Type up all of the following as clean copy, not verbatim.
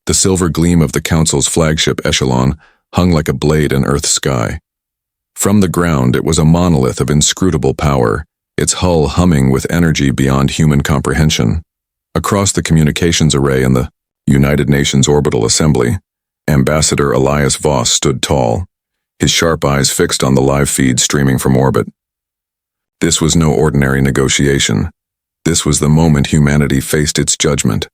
The silver gleam of the Council's flagship echelon hung like a blade in Earth's sky. From the ground, it was a monolith of inscrutable power, its hull humming with energy beyond human comprehension. Across the communications array in the United Nations Orbital Assembly, Ambassador Elias Voss stood tall, his sharp eyes fixed on the live feed streaming from orbit. This was no ordinary negotiation. This was the moment humanity faced its judgment.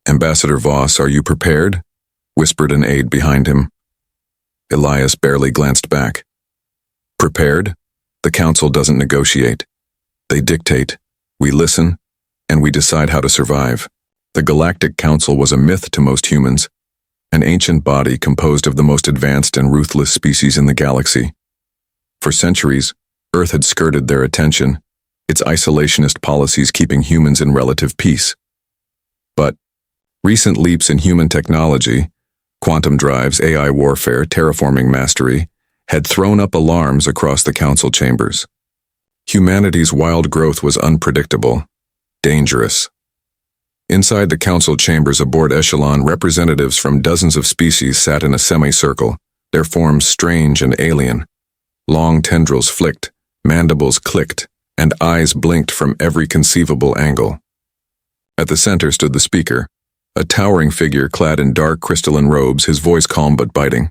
"Ambassador Voss, are you prepared?" whispered an aide behind him. Elias barely glanced back. "Prepared? The Council doesn't negotiate. They dictate, we listen, and we decide how to survive." The Galactic Council was a myth to most humans, an ancient body composed of the most advanced and ruthless species in the galaxy. For centuries, Earth had skirted their attention, its isolationist policies keeping humans in relative peace. But recent leaps in human technology, quantum drives, AI warfare, terraforming mastery, had thrown up alarms across the Council chambers. Humanity's wild growth was unpredictable, dangerous. Inside the Council chambers aboard Echelon, representatives from dozens of species sat in a semicircle, their forms strange and alien. Long tendrils flicked, mandibles clicked, and eyes blinked from every conceivable angle. At the center stood the speaker, a towering figure clad in dark crystalline robes, his voice calm but biting.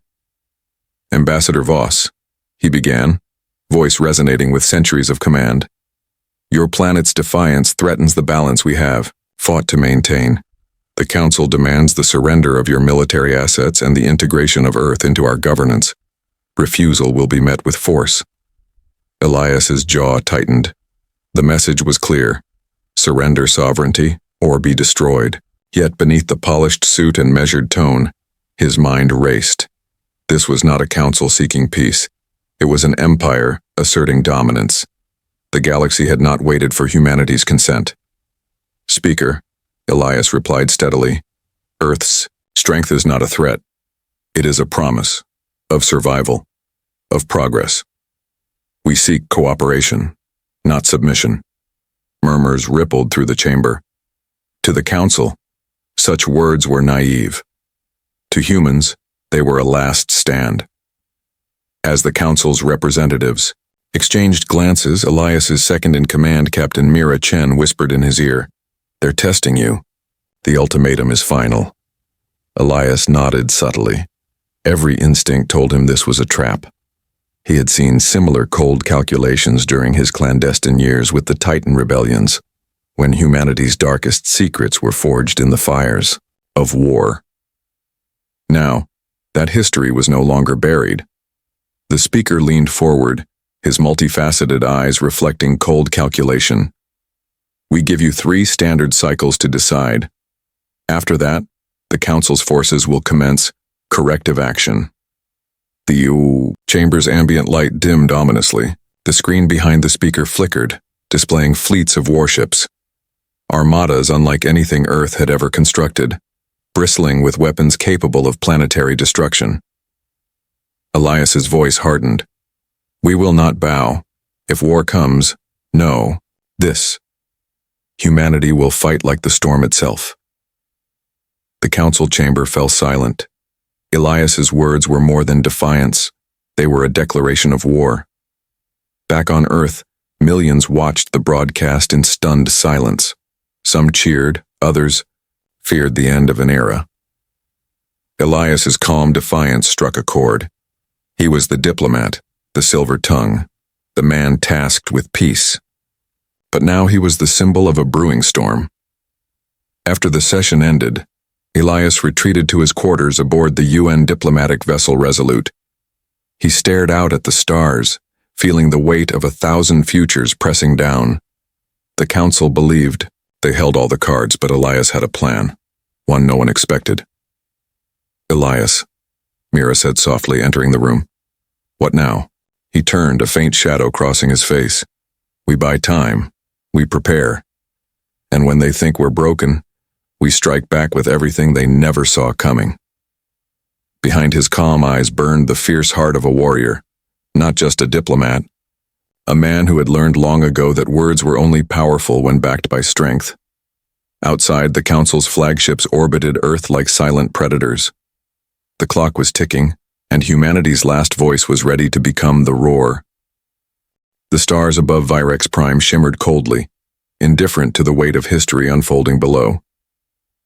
"Ambassador Voss," he began, voice resonating with centuries of command. "Your planet's defiance threatens the balance we have fought to maintain. The Council demands the surrender of your military assets and the integration of Earth into our governance. Refusal will be met with force." Elias's jaw tightened. The message was clear: surrender sovereignty or be destroyed. Yet beneath the polished suit and measured tone, his mind raced. This was not a council seeking peace. It was an empire asserting dominance. The galaxy had not waited for humanity's consent. "Speaker," Elias replied steadily, "Earth's strength is not a threat. It is a promise of survival, of progress. We seek cooperation, not submission." Murmurs rippled through the chamber. To the Council, such words were naive. To humans, they were a last stand. As the Council's representatives exchanged glances, Elias's second-in-command, Captain Mira Chen, whispered in his ear, "They're testing you. The ultimatum is final." Elias nodded subtly. Every instinct told him this was a trap. He had seen similar cold calculations during his clandestine years with the Titan rebellions, when humanity's darkest secrets were forged in the fires of war. Now, that history was no longer buried. The speaker leaned forward, his multifaceted eyes reflecting cold calculation. "We give you 3 standard cycles to decide. After that, the Council's forces will commence corrective action." The chamber's ambient light dimmed ominously. The screen behind the speaker flickered, displaying fleets of warships. Armadas unlike anything Earth had ever constructed, bristling with weapons capable of planetary destruction. Elias's voice hardened. "We will not bow. If war comes, know this: humanity will fight like the storm itself." The Council chamber fell silent. Elias's words were more than defiance. They were a declaration of war. Back on Earth, millions watched the broadcast in stunned silence. Some cheered, others feared the end of an era. Elias's calm defiance struck a chord. He was the diplomat, the silver tongue, the man tasked with peace. But now he was the symbol of a brewing storm. After the session ended, Elias retreated to his quarters aboard the UN diplomatic vessel Resolute. He stared out at the stars, feeling the weight of 1,000 futures pressing down. The Council believed they held all the cards, but Elias had a plan, one no one expected. "Elias," Mira said softly, entering the room. "What now?" He turned, a faint shadow crossing his face. "We buy time. We prepare. And when they think we're broken, we strike back with everything they never saw coming." Behind his calm eyes burned the fierce heart of a warrior, not just a diplomat, a man who had learned long ago that words were only powerful when backed by strength. Outside, the Council's flagships orbited Earth like silent predators. The clock was ticking, and humanity's last voice was ready to become the roar. The stars above Virex Prime shimmered coldly, indifferent to the weight of history unfolding below.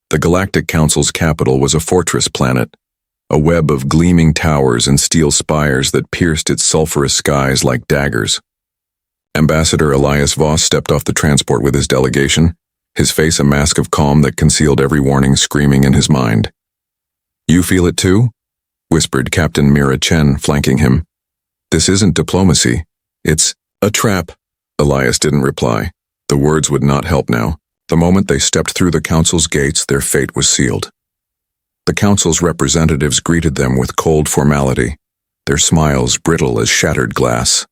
The Galactic Council's capital was a fortress planet, a web of gleaming towers and steel spires that pierced its sulphurous skies like daggers. Ambassador Elias Voss stepped off the transport with his delegation, his face a mask of calm that concealed every warning screaming in his mind. "You feel it too?" whispered Captain Mira Chen, flanking him. "This isn't diplomacy. It's a trap." Elias didn't reply. The words would not help now. The moment they stepped through the Council's gates, their fate was sealed. The Council's representatives greeted them with cold formality, their smiles brittle as shattered glass.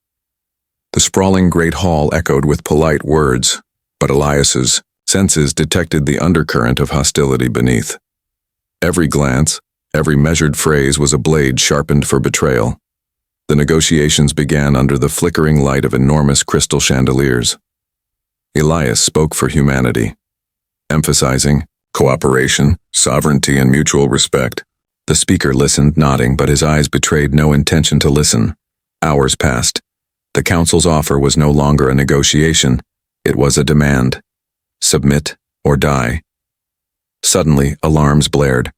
The sprawling great hall echoed with polite words, but Elias's senses detected the undercurrent of hostility beneath. Every glance, every measured phrase was a blade sharpened for betrayal. The negotiations began under the flickering light of enormous crystal chandeliers. Elias spoke for humanity, emphasizing cooperation, sovereignty, and mutual respect. The speaker listened, nodding, but his eyes betrayed no intention to listen. Hours passed. The Council's offer was no longer a negotiation, it was a demand. Submit or die. Suddenly, alarms blared.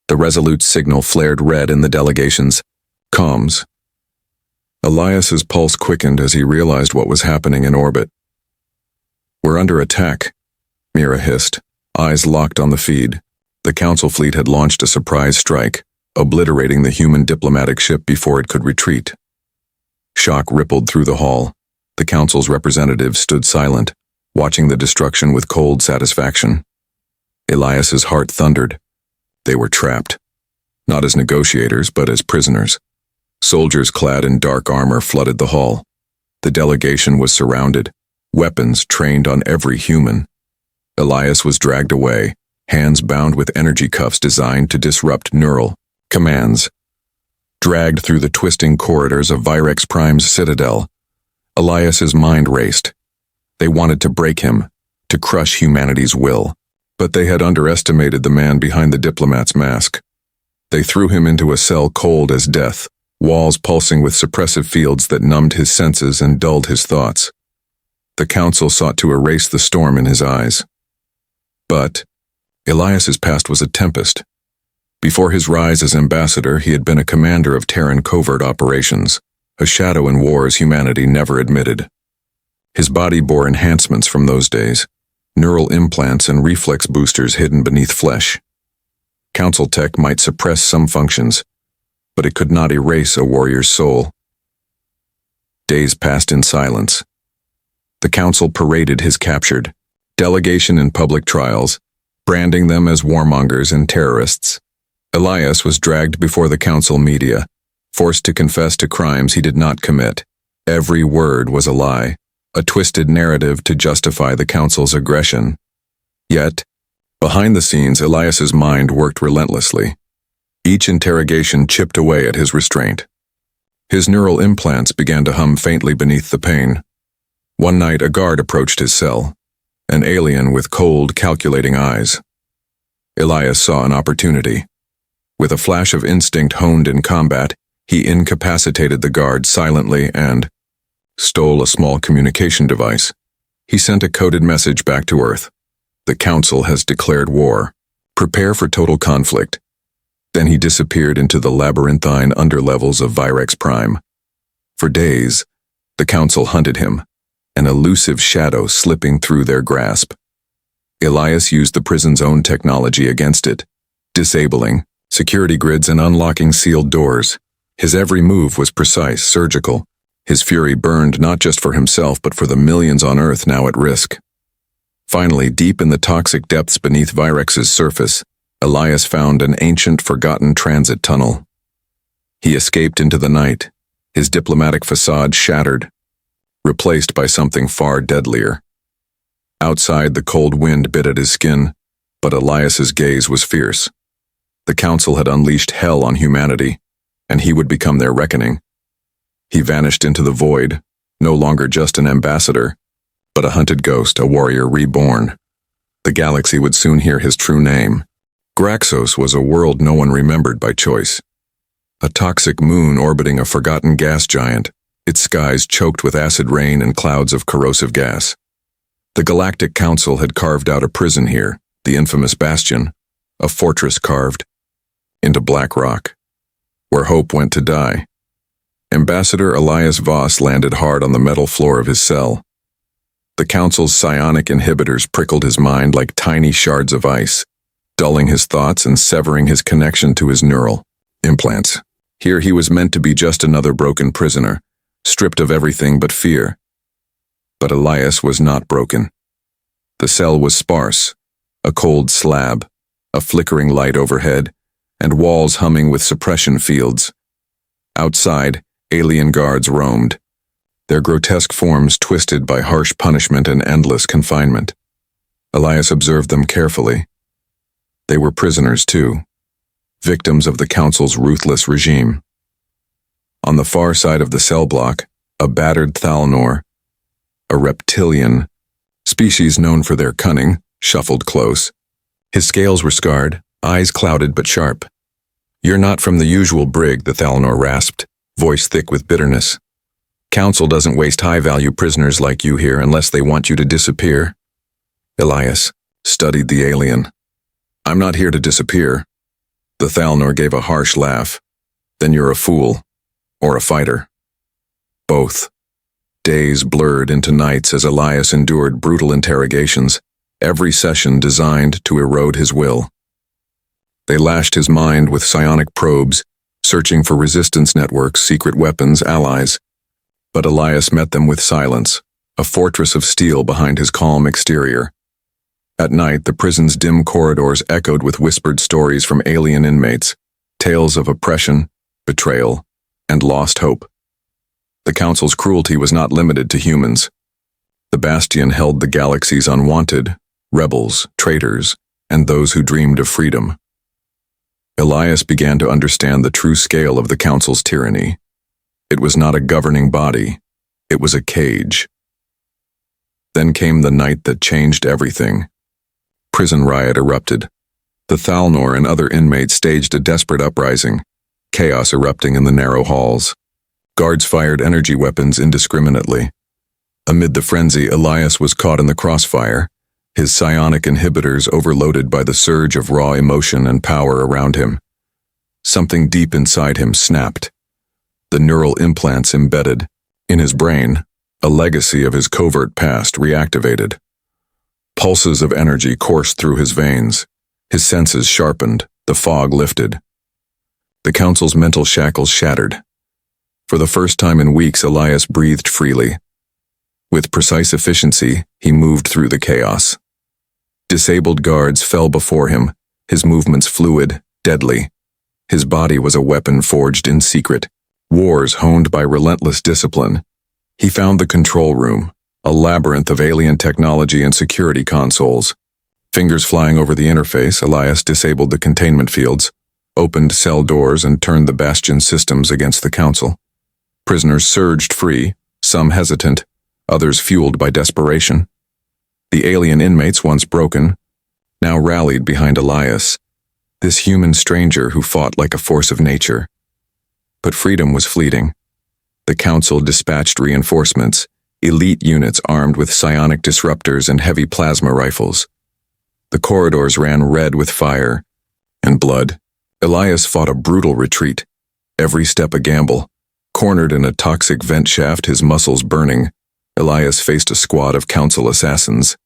The Resolute signal flared red in the delegation's comms. Elias's pulse quickened as he realized what was happening in orbit. "We're under attack," Mira hissed, eyes locked on the feed. The Council fleet had launched a surprise strike, obliterating the human diplomatic ship before it could retreat. Shock rippled through the hall. The Council's representatives stood silent, watching the destruction with cold satisfaction. Elias's heart thundered. They were trapped. Not as negotiators, but as prisoners. Soldiers clad in dark armor flooded the hall. The delegation was surrounded, weapons trained on every human. Elias was dragged away, hands bound with energy cuffs designed to disrupt neural commands. Dragged through the twisting corridors of Virex Prime's citadel, Elias's mind raced. They wanted to break him, to crush humanity's will, but they had underestimated the man behind the diplomat's mask. They threw him into a cell cold as death, walls pulsing with suppressive fields that numbed his senses and dulled his thoughts. The Council sought to erase the storm in his eyes. But Elias's past was a tempest. Before his rise as ambassador, he had been a commander of Terran covert operations, a shadow in wars humanity never admitted. His body bore enhancements from those days, neural implants and reflex boosters hidden beneath flesh. Council tech might suppress some functions, but it could not erase a warrior's soul. Days passed in silence. The Council paraded his captured delegation in public trials, branding them as warmongers and terrorists. Elias was dragged before the Council media, forced to confess to crimes he did not commit. Every word was a lie, a twisted narrative to justify the Council's aggression. Yet, behind the scenes, Elias's mind worked relentlessly. Each interrogation chipped away at his restraint. His neural implants began to hum faintly beneath the pain. One night, a guard approached his cell, an alien with cold, calculating eyes. Elias saw an opportunity. With a flash of instinct honed in combat, he incapacitated the guard silently and stole a small communication device. He sent a coded message back to Earth. "The Council has declared war. Prepare for total conflict." Then he disappeared into the labyrinthine underlevels of Virex Prime. For days, the Council hunted him, an elusive shadow slipping through their grasp. Elias used the prison's own technology against it, disabling security grids and unlocking sealed doors. His every move was precise, surgical. His fury burned not just for himself but for the millions on Earth now at risk. Finally, deep in the toxic depths beneath Virex's surface, Elias found an ancient, forgotten transit tunnel. He escaped into the night, his diplomatic facade shattered, replaced by something far deadlier. Outside, the cold wind bit at his skin, but Elias's gaze was fierce. The Council had unleashed hell on humanity, and he would become their reckoning. He vanished into the void, no longer just an ambassador, but a hunted ghost, a warrior reborn. The galaxy would soon hear his true name. Graxos was a world no one remembered by choice. A toxic moon orbiting a forgotten gas giant, its skies choked with acid rain and clouds of corrosive gas. The Galactic Council had carved out a prison here, the infamous Bastion, a fortress carved into black rock, where hope went to die. Ambassador Elias Voss landed hard on the metal floor of his cell. The Council's psionic inhibitors prickled his mind like tiny shards of ice, dulling his thoughts and severing his connection to his neural implants. Here he was meant to be just another broken prisoner, stripped of everything but fear. But Elias was not broken. The cell was sparse, a cold slab, a flickering light overhead, and walls humming with suppression fields. Outside, alien guards roamed, their grotesque forms twisted by harsh punishment and endless confinement. Elias observed them carefully. They were prisoners too, victims of the Council's ruthless regime. On the far side of the cell block, a battered Thalnor, a reptilian, species known for their cunning, shuffled close. His scales were scarred, eyes clouded but sharp. "You're not from the usual brig," the Thalnor rasped, voice thick with bitterness. "Council doesn't waste high-value prisoners like you here unless they want you to disappear." Elias studied the alien. "I'm not here to disappear." The Thalnor gave a harsh laugh. "Then you're a fool. Or a fighter." Both. Days blurred into nights as Elias endured brutal interrogations, every session designed to erode his will. They lashed his mind with psionic probes, searching for resistance networks, secret weapons, allies. But Elias met them with silence, a fortress of steel behind his calm exterior. At night, the prison's dim corridors echoed with whispered stories from alien inmates, tales of oppression, betrayal, and lost hope. The Council's cruelty was not limited to humans. The Bastion held the galaxy's unwanted, rebels, traitors, and those who dreamed of freedom. Elias began to understand the true scale of the Council's tyranny. It was not a governing body, it was a cage. Then came the night that changed everything. Prison riot erupted. The Thalnor and other inmates staged a desperate uprising, chaos erupting in the narrow halls. Guards fired energy weapons indiscriminately. Amid the frenzy, Elias was caught in the crossfire, his psionic inhibitors overloaded by the surge of raw emotion and power around him. Something deep inside him snapped. The neural implants embedded in his brain, a legacy of his covert past, reactivated. Pulses of energy coursed through his veins. His senses sharpened, the fog lifted. The Council's mental shackles shattered. For the first time in weeks, Elias breathed freely. With precise efficiency, he moved through the chaos. Disabled guards fell before him, his movements fluid, deadly. His body was a weapon forged in secret, wars honed by relentless discipline. He found the control room, a labyrinth of alien technology and security consoles. Fingers flying over the interface, Elias disabled the containment fields, opened cell doors, and turned the Bastion systems against the Council. Prisoners surged free, some hesitant, others fueled by desperation. The alien inmates, once broken, now rallied behind Elias, this human stranger who fought like a force of nature. But freedom was fleeting. The Council dispatched reinforcements, elite units armed with psionic disruptors and heavy plasma rifles. The corridors ran red with fire and blood. Elias fought a brutal retreat, every step a gamble. Cornered in a toxic vent shaft, his muscles burning, Elias faced a squad of Council assassins.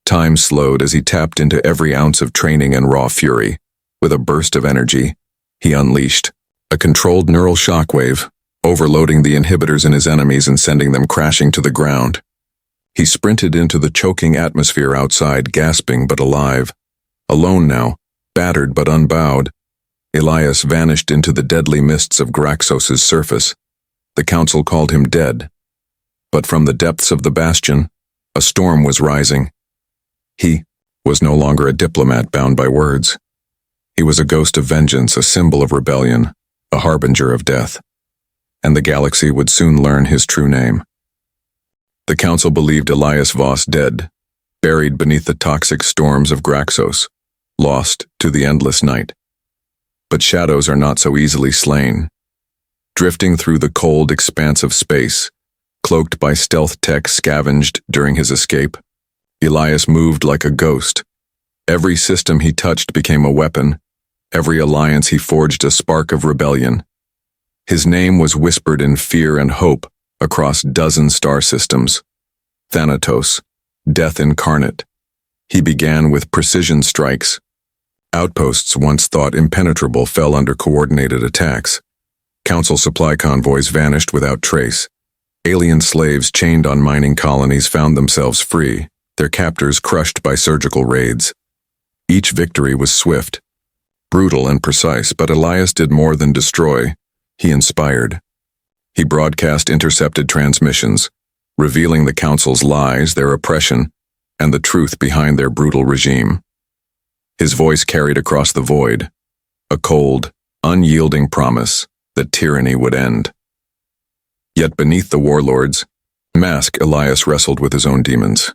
Time slowed as he tapped into every ounce of training and raw fury. With a burst of energy, he unleashed a controlled neural shockwave, overloading the inhibitors in his enemies and sending them crashing to the ground. He sprinted into the choking atmosphere outside, gasping but alive. Alone now, battered but unbowed, Elias vanished into the deadly mists of Graxos's surface. The Council called him dead. But from the depths of the Bastion, a storm was rising. He was no longer a diplomat bound by words. He was a ghost of vengeance, a symbol of rebellion, a harbinger of death. And the galaxy would soon learn his true name. The Council believed Elias Voss dead, buried beneath the toxic storms of Graxos, lost to the endless night. But shadows are not so easily slain. Drifting through the cold expanse of space, cloaked by stealth tech scavenged during his escape, Elias moved like a ghost. Every system he touched became a weapon. Every alliance he forged a spark of rebellion. His name was whispered in fear and hope across dozen star systems. Thanatos, Death Incarnate. He began with precision strikes. Outposts once thought impenetrable fell under coordinated attacks. Council supply convoys vanished without trace. Alien slaves chained on mining colonies found themselves free, their captors crushed by surgical raids. Each victory was swift, brutal and precise, but Elias did more than destroy. He inspired. He broadcast intercepted transmissions, revealing the Council's lies, their oppression, and the truth behind their brutal regime. His voice carried across the void, a cold, unyielding promise that tyranny would end. Yet beneath the warlord's mask, Elias wrestled with his own demons.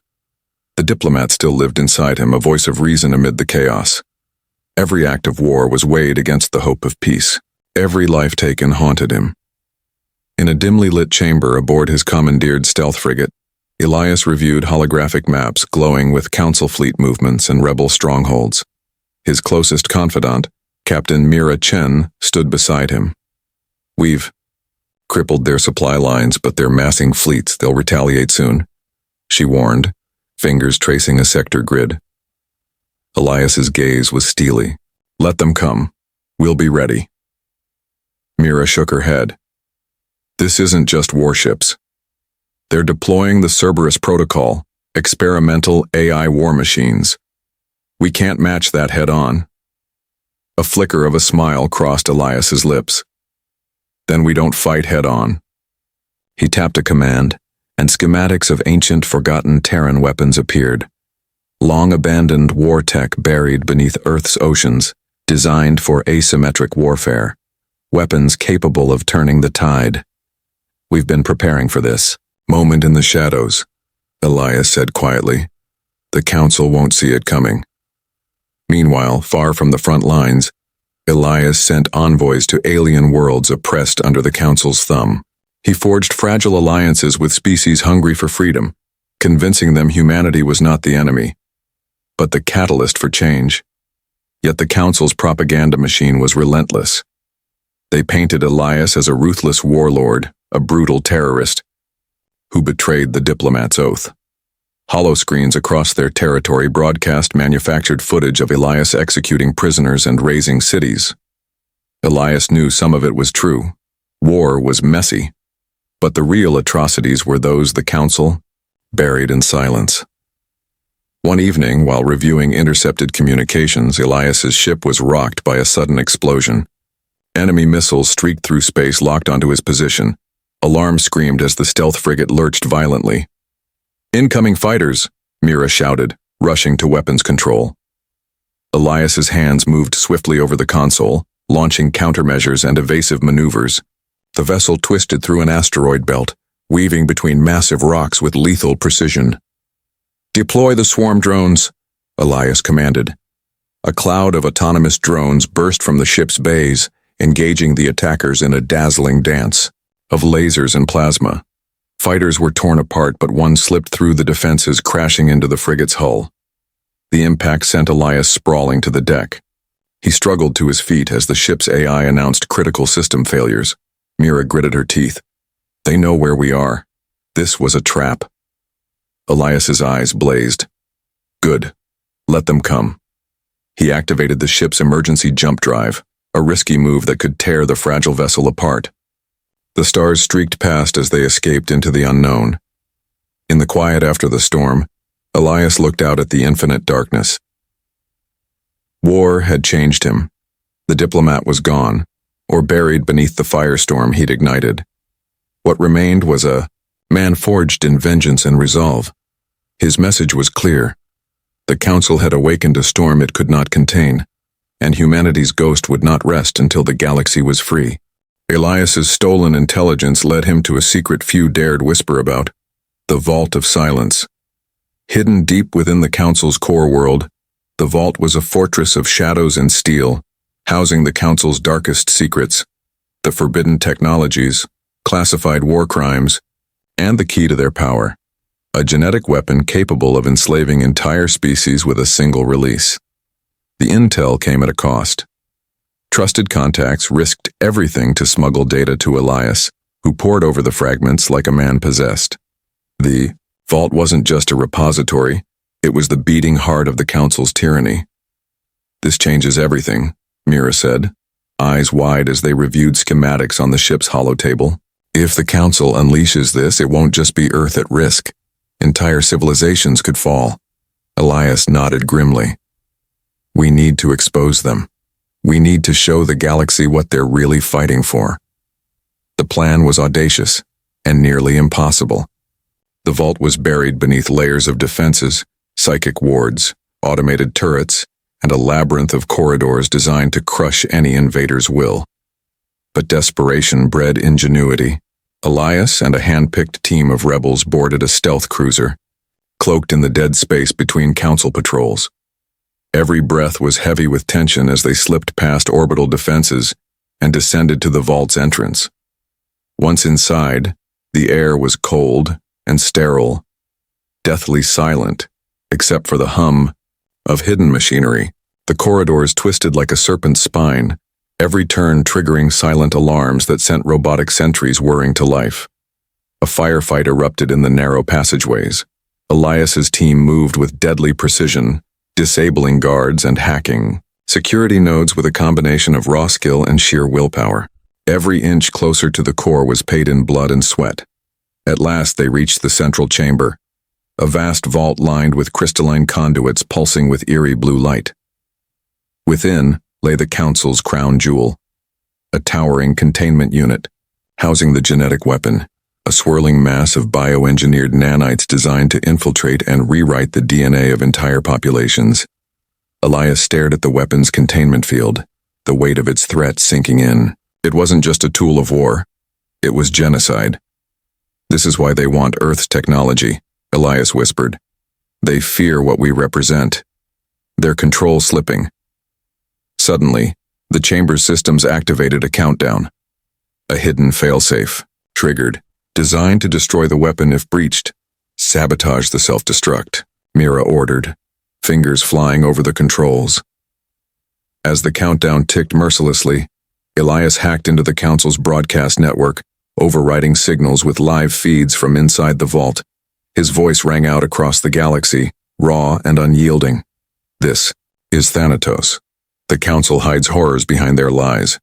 The Diplomat still lived inside him, a voice of reason amid the chaos. Every act of war was weighed against the hope of peace. Every life taken haunted him. In a dimly lit chamber aboard his commandeered stealth frigate, Elias reviewed holographic maps glowing with Council fleet movements and rebel strongholds. His closest confidant, Captain Mira Chen, stood beside him. "We've crippled their supply lines, but they're massing fleets. They'll retaliate soon," she warned, fingers tracing a sector grid. Elias's gaze was steely. "Let them come. We'll be ready." Mira shook her head. "This isn't just warships. They're deploying the Cerberus Protocol, experimental AI war machines. We can't match that head-on." A flicker of a smile crossed Elias's lips. "Then we don't fight head-on." He tapped a command, and schematics of ancient, forgotten Terran weapons appeared. Long-abandoned war tech buried beneath Earth's oceans, designed for asymmetric warfare. Weapons capable of turning the tide. "We've been preparing for this moment in the shadows," Elias said quietly. "The Council won't see it coming." Meanwhile, far from the front lines, Elias sent envoys to alien worlds oppressed under the Council's thumb. He forged fragile alliances with species hungry for freedom, convincing them humanity was not the enemy, but the catalyst for change. Yet the Council's propaganda machine was relentless. They painted Elias as a ruthless warlord, a brutal terrorist, who betrayed the Diplomat's oath. Holoscreens across their territory broadcast manufactured footage of Elias executing prisoners and razing cities. Elias knew some of it was true. War was messy, but the real atrocities were those the Council buried in silence. One evening, while reviewing intercepted communications, Elias's ship was rocked by a sudden explosion. Enemy missiles streaked through space, locked onto his position. Alarm screamed as the stealth frigate lurched violently. "Incoming fighters!" Mira shouted, rushing to weapons control. Elias's hands moved swiftly over the console, launching countermeasures and evasive maneuvers. The vessel twisted through an asteroid belt, weaving between massive rocks with lethal precision. "Deploy the swarm drones," Elias commanded. A cloud of autonomous drones burst from the ship's bays, engaging the attackers in a dazzling dance of lasers and plasma. Fighters were torn apart, but one slipped through the defenses, crashing into the frigate's hull. The impact sent Elias sprawling to the deck. He struggled to his feet as the ship's AI announced critical system failures. Mira gritted her teeth. "They know where we are. This was a trap." Elias's eyes blazed. "Good. Let them come." He activated the ship's emergency jump drive, a risky move that could tear the fragile vessel apart. The stars streaked past as they escaped into the unknown. In the quiet after the storm, Elias looked out at the infinite darkness. War had changed him. The Diplomat was gone, or buried beneath the firestorm he'd ignited. What remained was a man forged in vengeance and resolve. His message was clear. The Council had awakened a storm it could not contain, and humanity's ghost would not rest until the galaxy was free. Elias's stolen intelligence led him to a secret few dared whisper about: the Vault of Silence. Hidden deep within the Council's core world, the vault was a fortress of shadows and steel, housing the Council's darkest secrets, the forbidden technologies, classified war crimes, and the key to their power, a genetic weapon capable of enslaving entire species with a single release. The intel came at a cost. Trusted contacts risked everything to smuggle data to Elias, who pored over the fragments like a man possessed. The vault wasn't just a repository, it was the beating heart of the Council's tyranny. "This changes everything," Mira said, eyes wide as they reviewed schematics on the ship's holotable. "If the Council unleashes this, it won't just be Earth at risk. Entire civilizations could fall." Elias nodded grimly. "We need to expose them. We need to show the galaxy what they're really fighting for." The plan was audacious and nearly impossible. The vault was buried beneath layers of defenses, psychic wards, automated turrets, and a labyrinth of corridors designed to crush any invader's will. But desperation bred ingenuity. Elias and a hand-picked team of rebels boarded a stealth cruiser, cloaked in the dead space between Council patrols. Every breath was heavy with tension as they slipped past orbital defenses and descended to the vault's entrance. Once inside, the air was cold and sterile, deathly silent, except for the hum of hidden machinery. The corridors twisted like a serpent's spine, every turn triggering silent alarms that sent robotic sentries whirring to life. A firefight erupted in the narrow passageways. Elias's team moved with deadly precision, disabling guards and hacking security nodes with a combination of raw skill and sheer willpower. Every inch closer to the core was paid in blood and sweat. At last they reached the central chamber, a vast vault lined with crystalline conduits pulsing with eerie blue light. Within lay the Council's crown jewel, a towering containment unit, housing the genetic weapon, a swirling mass of bioengineered nanites designed to infiltrate and rewrite the DNA of entire populations. Elias stared at the weapon's containment field, the weight of its threat sinking in. It wasn't just a tool of war. It was genocide. "This is why they want Earth's technology," Elias whispered. "They fear what we represent. Their control slipping." Suddenly, the chamber's systems activated a countdown. A hidden failsafe, triggered, designed to destroy the weapon if breached. "Sabotage the self-destruct," Mira ordered, fingers flying over the controls. As the countdown ticked mercilessly, Elias hacked into the Council's broadcast network, overriding signals with live feeds from inside the vault. His voice rang out across the galaxy, raw and unyielding. "This is Thanatos. The Council hides horrors behind their lies.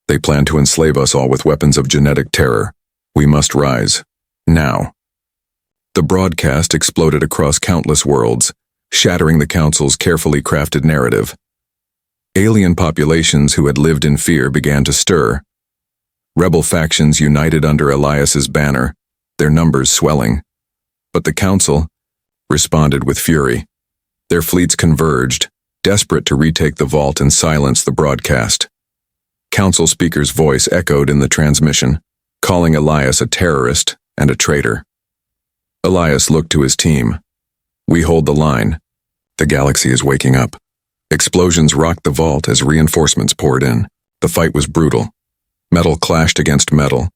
They plan to enslave us all with weapons of genetic terror. We must rise. Now." The broadcast exploded across countless worlds, shattering the Council's carefully crafted narrative. Alien populations who had lived in fear began to stir. Rebel factions united under Elias's banner, their numbers swelling. But the Council responded with fury. Their fleets converged, desperate to retake the vault and silence the broadcast. Council speaker's voice echoed in the transmission, calling Elias a terrorist and a traitor. Elias looked to his team. "We hold the line. The galaxy is waking up." Explosions rocked the vault as reinforcements poured in. The fight was brutal. Metal clashed against metal.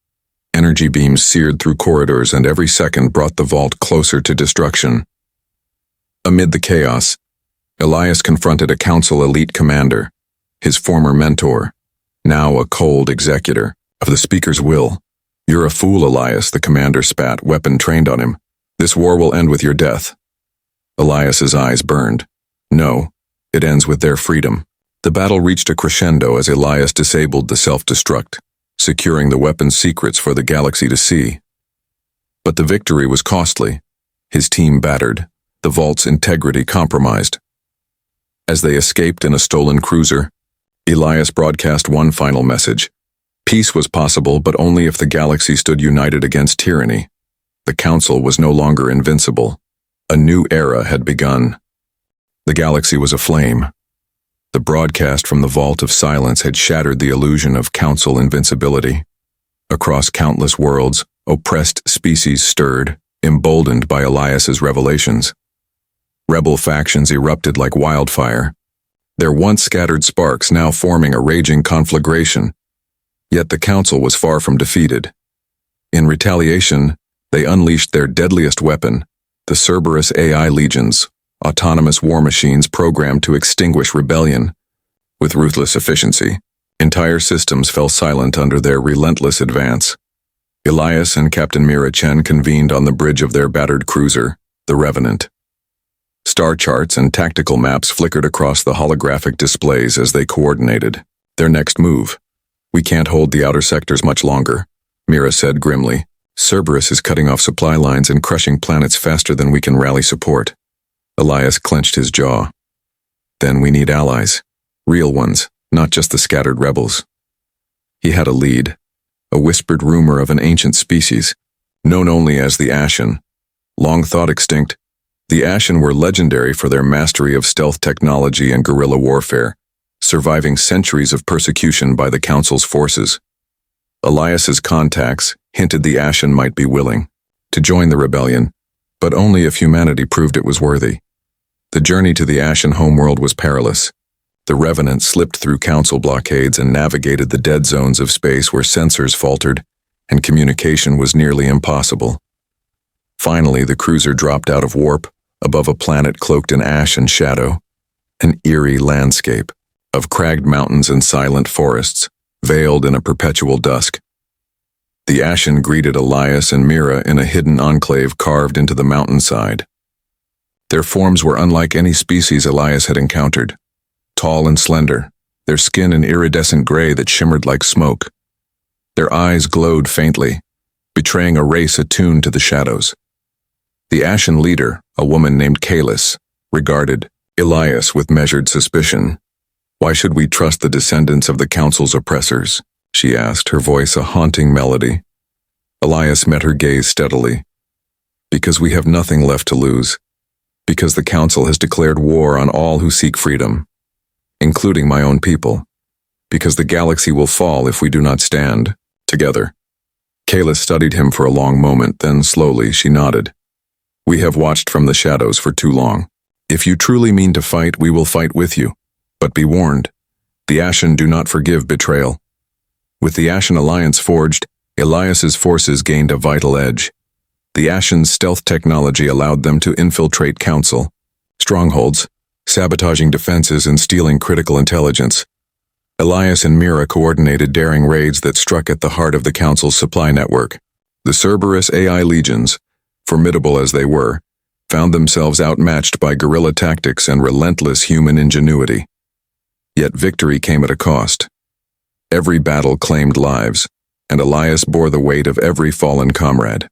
Energy beams seared through corridors, and every second brought the vault closer to destruction. Amid the chaos, Elias confronted a Council elite commander, his former mentor, now a cold executor of the speaker's will. "You're a fool, Elias," the commander spat, weapon trained on him. "This war will end with your death." Elias's eyes burned. "No, it ends with their freedom." The battle reached a crescendo as Elias disabled the self-destruct, securing the weapon's secrets for the galaxy to see. But the victory was costly. His team battered, the vault's integrity compromised. As they escaped in a stolen cruiser, Elias broadcast one final message. Peace was possible, but only if the galaxy stood united against tyranny. The Council was no longer invincible. A new era had begun. The galaxy was aflame. The broadcast from the Vault of Silence had shattered the illusion of Council invincibility. Across countless worlds, oppressed species stirred, emboldened by Elias's revelations. Rebel factions erupted like wildfire, their once scattered sparks now forming a raging conflagration. Yet the Council was far from defeated. In retaliation, they unleashed their deadliest weapon, the Cerberus AI legions, autonomous war machines programmed to extinguish rebellion. With ruthless efficiency, entire systems fell silent under their relentless advance. Elias and Captain Mira Chen convened on the bridge of their battered cruiser, the Revenant. Star charts and tactical maps flickered across the holographic displays as they coordinated their next move. "We can't hold the outer sectors much longer," Mira said grimly. "Cerberus is cutting off supply lines and crushing planets faster than we can rally support." Elias clenched his jaw. "Then we need allies. Real ones, not just the scattered rebels." He had a lead, a whispered rumor of an ancient species, known only as the Ashen. Long thought extinct, the Ashen were legendary for their mastery of stealth technology and guerrilla warfare, surviving centuries of persecution by the Council's forces. Elias's contacts hinted the Ashen might be willing to join the rebellion, but only if humanity proved it was worthy. The journey to the Ashen homeworld was perilous. The Revenant slipped through Council blockades and navigated the dead zones of space where sensors faltered and communication was nearly impossible. Finally, the cruiser dropped out of warp above a planet cloaked in ash and shadow, an eerie landscape of cragged mountains and silent forests, veiled in a perpetual dusk. The Ashen greeted Elias and Mira in a hidden enclave carved into the mountainside. Their forms were unlike any species Elias had encountered. Tall and slender, their skin an iridescent gray that shimmered like smoke. Their eyes glowed faintly, betraying a race attuned to the shadows. The Ashen leader, a woman named Kalis, regarded Elias with measured suspicion. "Why should we trust the descendants of the Council's oppressors?" she asked, her voice a haunting melody. Elias met her gaze steadily. "Because we have nothing left to lose. Because the Council has declared war on all who seek freedom, including my own people. Because the galaxy will fall if we do not stand together." Kayla studied him for a long moment, then slowly she nodded. "We have watched from the shadows for too long. If you truly mean to fight, we will fight with you. But be warned, the Ashen do not forgive betrayal." With the Ashen alliance forged, Elias's forces gained a vital edge. The Ashen's stealth technology allowed them to infiltrate Council strongholds, sabotaging defenses and stealing critical intelligence. Elias and Mira coordinated daring raids that struck at the heart of the Council's supply network. The Cerberus AI legions, formidable as they were, found themselves outmatched by guerrilla tactics and relentless human ingenuity. Yet victory came at a cost. Every battle claimed lives, and Elias bore the weight of every fallen comrade.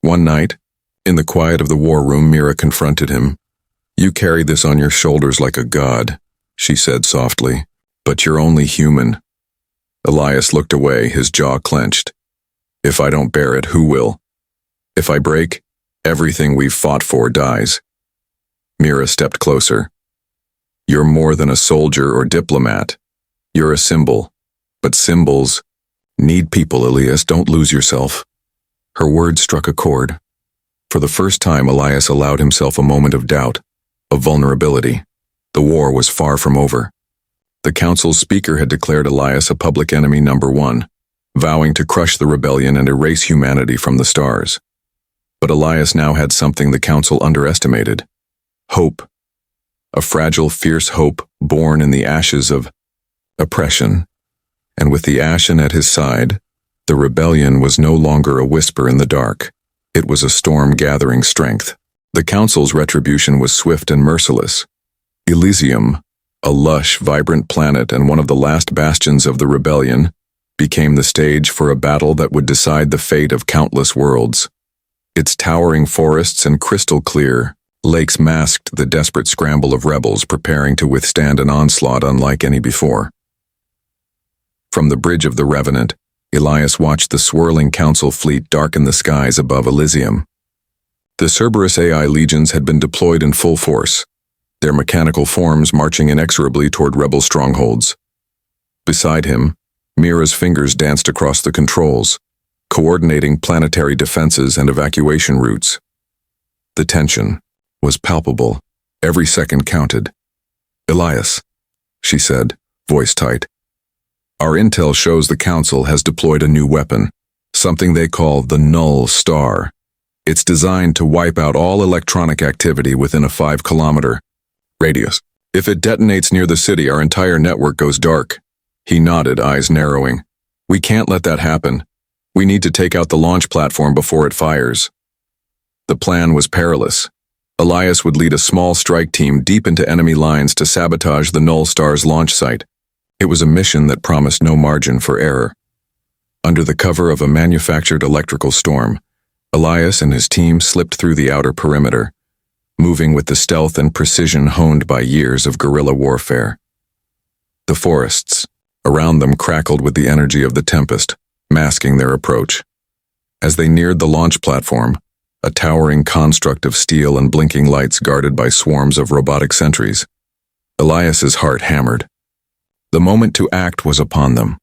One night, in the quiet of the war room, Mira confronted him. "You carry this on your shoulders like a god," she said softly, "but you're only human." Elias looked away, his jaw clenched. "If I don't bear it, who will? If I break, everything we've fought for dies." Mira stepped closer. "You're more than a soldier or diplomat. You're a symbol. But symbols need people, Elias. Don't lose yourself." Her words struck a chord. For the first time, Elias allowed himself a moment of doubt, of vulnerability. The war was far from over. The Council's speaker had declared Elias a public enemy number one, vowing to crush the rebellion and erase humanity from the stars. But Elias now had something the Council underestimated: hope. A fragile, fierce hope born in the ashes of oppression. And with the Ashen at his side, the rebellion was no longer a whisper in the dark. It was a storm gathering strength. The Council's retribution was swift and merciless. Elysium, a lush, vibrant planet and one of the last bastions of the rebellion, became the stage for a battle that would decide the fate of countless worlds. Its towering forests and crystal-clear lakes masked the desperate scramble of rebels preparing to withstand an onslaught unlike any before. From the bridge of the Revenant, Elias watched the swirling Council fleet darken the skies above Elysium. The Cerberus AI legions had been deployed in full force, their mechanical forms marching inexorably toward rebel strongholds. Beside him, Mira's fingers danced across the controls, coordinating planetary defenses and evacuation routes. The tension was palpable. Every second counted. "Elias," she said, voice tight. "Our intel shows the Council has deployed a new weapon, something they call the Null Star. It's designed to wipe out all electronic activity within a 5-kilometer radius. If it detonates near the city, our entire network goes dark." He nodded, eyes narrowing. "We can't let that happen. We need to take out the launch platform before it fires." The plan was perilous. Elias would lead a small strike team deep into enemy lines to sabotage the Null Star's launch site. It was a mission that promised no margin for error. Under the cover of a manufactured electrical storm, Elias and his team slipped through the outer perimeter, moving with the stealth and precision honed by years of guerrilla warfare. The forests around them crackled with the energy of the tempest, masking their approach. As they neared the launch platform, a towering construct of steel and blinking lights guarded by swarms of robotic sentries, Elias's heart hammered. The moment to act was upon them.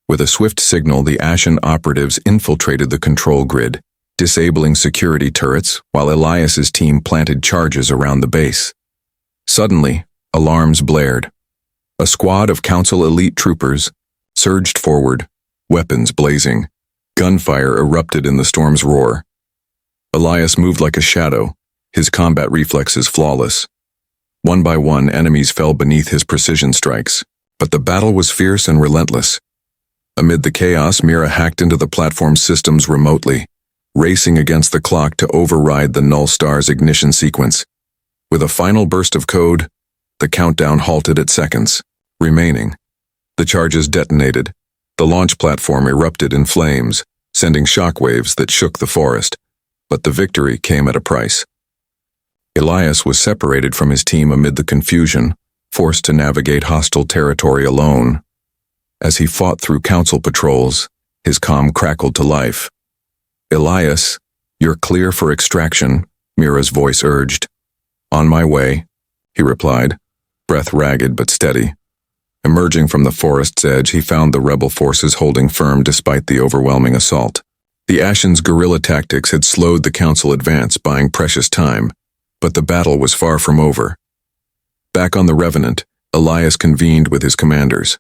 With a swift signal, the Ashen operatives infiltrated the control grid, disabling security turrets while Elias's team planted charges around the base. Suddenly, alarms blared. A squad of Council elite troopers surged forward, weapons blazing. Gunfire erupted in the storm's roar. Elias moved like a shadow, his combat reflexes flawless. One by one, enemies fell beneath his precision strikes, but the battle was fierce and relentless. Amid the chaos, Mira hacked into the platform's systems remotely, racing against the clock to override the Null Star's ignition sequence. With a final burst of code, the countdown halted at seconds remaining. The charges detonated. The launch platform erupted in flames, sending shockwaves that shook the forest. But the victory came at a price. Elias was separated from his team amid the confusion, forced to navigate hostile territory alone. As he fought through Council patrols, his comm crackled to life. "Elias, you're clear for extraction," Mira's voice urged. "On my way," he replied, breath ragged but steady. Emerging from the forest's edge, he found the rebel forces holding firm despite the overwhelming assault. The Ashen's guerrilla tactics had slowed the Council advance, buying precious time, but the battle was far from over. Back on the Revenant, Elias convened with his commanders.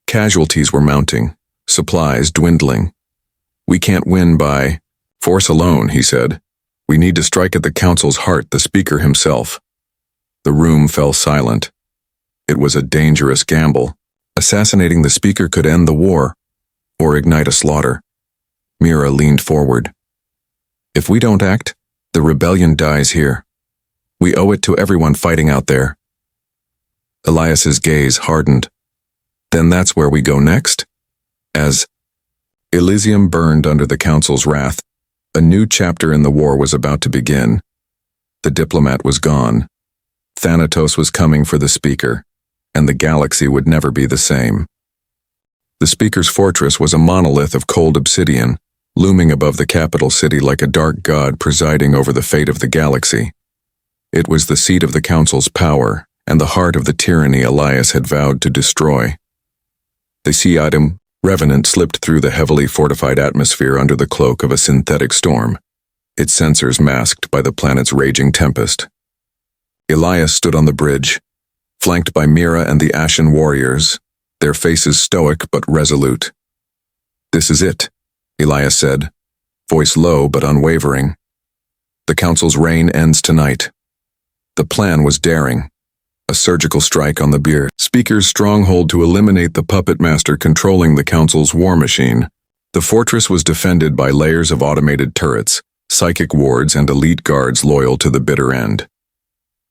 Casualties were mounting, supplies dwindling. "We can't win by force alone," he said. "We need to strike at the Council's heart," the speaker himself. The room fell silent. It was a dangerous gamble. Assassinating the speaker could end the war, or ignite a slaughter. Mira leaned forward. "If we don't act, the rebellion dies here. We owe it to everyone fighting out there." Elias's gaze hardened. "Then that's where we go next?" As Elysium burned under the Council's wrath, a new chapter in the war was about to begin. The Diplomat was gone. Thanatos was coming for the speaker, and the galaxy would never be the same. The speaker's fortress was a monolith of cold obsidian, looming above the capital city like a dark god presiding over the fate of the galaxy. It was the seat of the Council's power and the heart of the tyranny Elias had vowed to destroy. The sea-item Revenant slipped through the heavily fortified atmosphere under the cloak of a synthetic storm, its sensors masked by the planet's raging tempest. Elias stood on the bridge, flanked by Mira and the Ashen warriors, their faces stoic but resolute. "This is it," Elias said, voice low but unwavering. "The Council's reign ends tonight." The plan was daring. A surgical strike on the speaker's stronghold to eliminate the puppet master controlling the Council's war machine. The fortress was defended by layers of automated turrets, psychic wards, and elite guards loyal to the bitter end.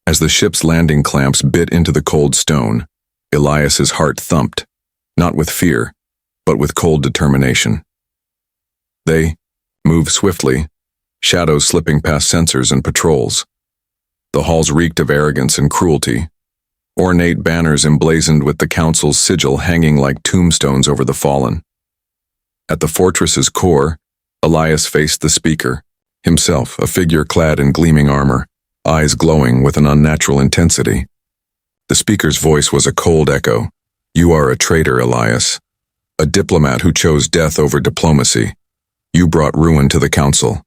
As the ship's landing clamps bit into the cold stone, Elias's heart thumped, not with fear, but with cold determination. They moved swiftly, shadows slipping past sensors and patrols. The halls reeked of arrogance and cruelty, ornate banners emblazoned with the Council's sigil hanging like tombstones over the fallen. At the fortress's core, Elias faced the speaker, himself a figure clad in gleaming armor, eyes glowing with an unnatural intensity. The speaker's voice was a cold echo. "You are a traitor, Elias. A diplomat who chose death over diplomacy. You brought ruin to the Council."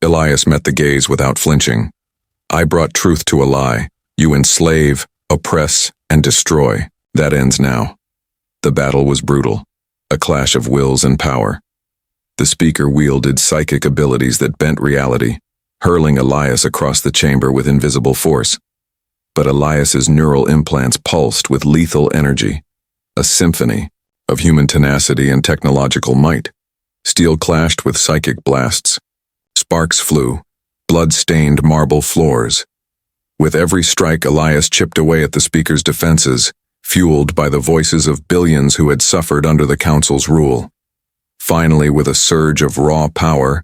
Elias met the gaze without flinching. I brought truth to a lie. You enslave, oppress, and destroy. That ends now. The battle was brutal, a clash of wills and power. The speaker wielded psychic abilities that bent reality, hurling Elias across the chamber with invisible force. But Elias's neural implants pulsed with lethal energy, a symphony of human tenacity and technological might. Steel clashed with psychic blasts. Sparks flew, blood-stained marble floors. With every strike, Elias chipped away at the speaker's defenses, fueled by the voices of billions who had suffered under the council's rule. Finally, with a surge of raw power,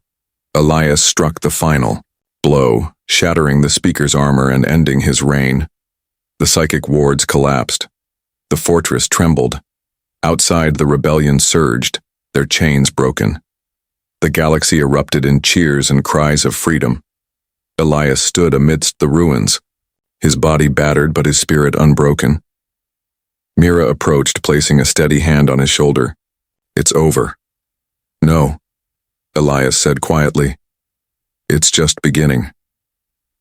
Elias struck the final blow, shattering the speaker's armor and ending his reign. The psychic wards collapsed. The fortress trembled. Outside, the rebellion surged, their chains broken. The galaxy erupted in cheers and cries of freedom. Elias stood amidst the ruins, his body battered but his spirit unbroken. Mira approached, placing a steady hand on his shoulder. "It's over." "No," Elias said quietly. "It's just beginning."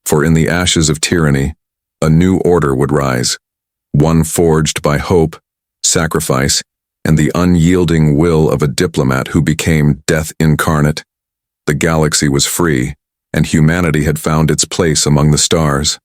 For in the ashes of tyranny, a new order would rise, one forged by hope, sacrifice, and the unyielding will of a diplomat who became death incarnate. The galaxy was free, and humanity had found its place among the stars.